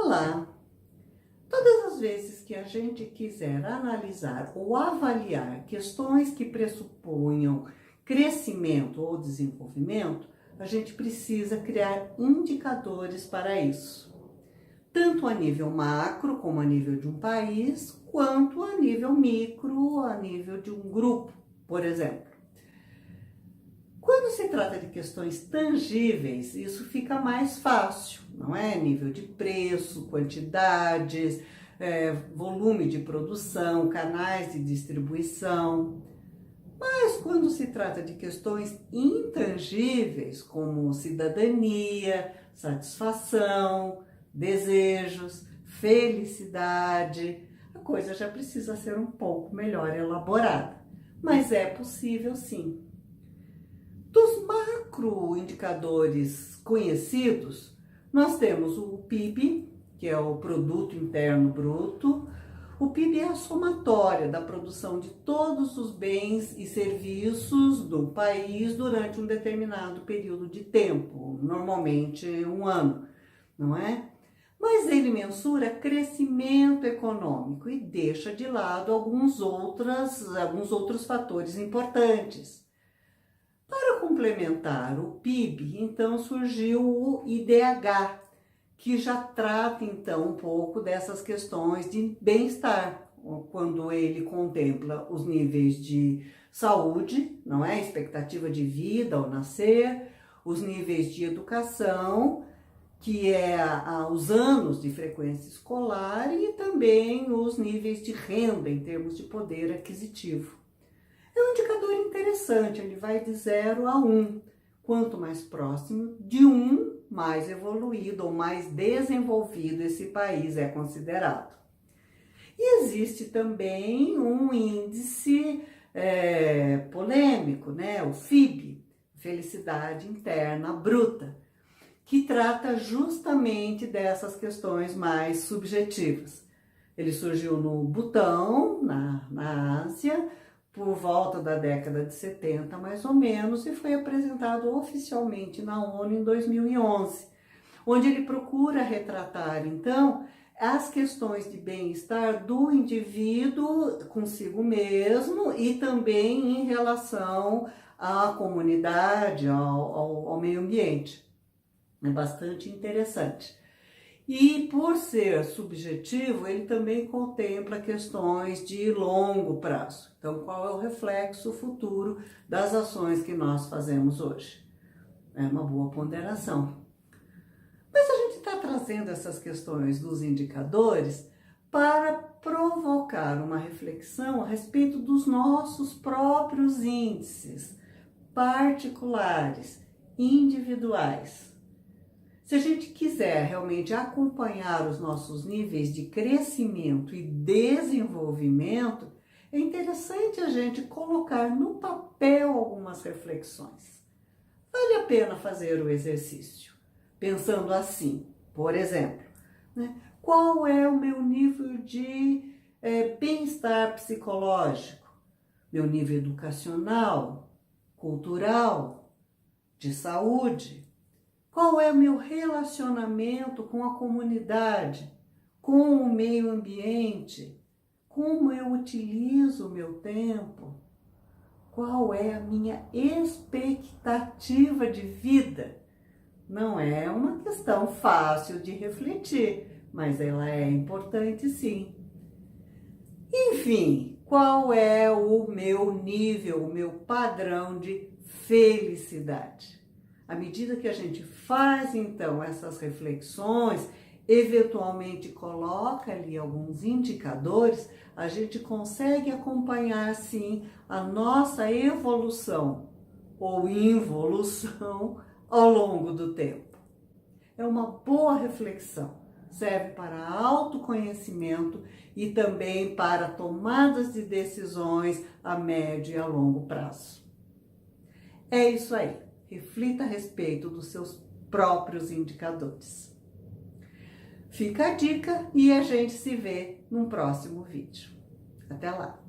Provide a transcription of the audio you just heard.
Olá! Todas as vezes que a gente quiser analisar ou avaliar questões que pressuponham crescimento ou desenvolvimento, a gente precisa criar indicadores para isso, tanto a nível macro, como a nível de um país, quanto a nível micro, a nível de um grupo, por exemplo. Quando se trata de questões tangíveis, isso fica mais fácil, não é? Nível de preço, quantidades, volume de produção, canais de distribuição. Mas quando se trata de questões intangíveis, como cidadania, satisfação, desejos, felicidade, a coisa já precisa ser um pouco melhor elaborada. Mas é possível sim. Dos macroindicadores conhecidos, nós temos o PIB, que é o Produto Interno Bruto. O PIB é a somatória da produção de todos os bens e serviços do país durante um determinado período de tempo, normalmente um ano, não é? Mas ele mensura crescimento econômico e deixa de lado alguns outros fatores importantes. Para complementar o PIB, então surgiu o IDH, que já trata então um pouco dessas questões de bem-estar, quando ele contempla os níveis de saúde, não é? Expectativa de vida ao nascer, os níveis de educação, que é os anos de frequência escolar, e também os níveis de renda em termos de poder aquisitivo. É um indicador interessante, ele vai de 0 a 1. Quanto mais próximo de 1, mais evoluído ou mais desenvolvido esse país é considerado. E existe também um índice polêmico, né? O FIB, Felicidade Interna Bruta, que trata justamente dessas questões mais subjetivas. Ele surgiu no Butão, na Ásia, por volta da década de 70, mais ou menos, e foi apresentado oficialmente na ONU em 2011, onde ele procura retratar, então, as questões de bem-estar do indivíduo consigo mesmo e também em relação à comunidade, ao meio ambiente. É bastante interessante. E por ser subjetivo, ele também contempla questões de longo prazo. Então, qual é o reflexo futuro das ações que nós fazemos hoje? É uma boa ponderação. Mas a gente está trazendo essas questões dos indicadores para provocar uma reflexão a respeito dos nossos próprios índices particulares, individuais. Se a gente quiser realmente acompanhar os nossos níveis de crescimento e desenvolvimento, é interessante a gente colocar no papel algumas reflexões. Vale a pena fazer o exercício, pensando assim, por exemplo, né? Qual é o meu nível de bem-estar psicológico, meu nível educacional, cultural, de saúde? Qual é o meu relacionamento com a comunidade, com o meio ambiente? Como eu utilizo o meu tempo? Qual é a minha expectativa de vida? Não é uma questão fácil de refletir, mas ela é importante sim. Enfim, qual é o meu nível, o meu padrão de felicidade? À medida que a gente faz, então, essas reflexões, eventualmente coloca ali alguns indicadores, a gente consegue acompanhar, sim, a nossa evolução ou involução ao longo do tempo. É uma boa reflexão, serve para autoconhecimento e também para tomadas de decisões a médio e a longo prazo. É isso aí. Reflita a respeito dos seus próprios indicadores. Fica a dica e a gente se vê num próximo vídeo. Até lá!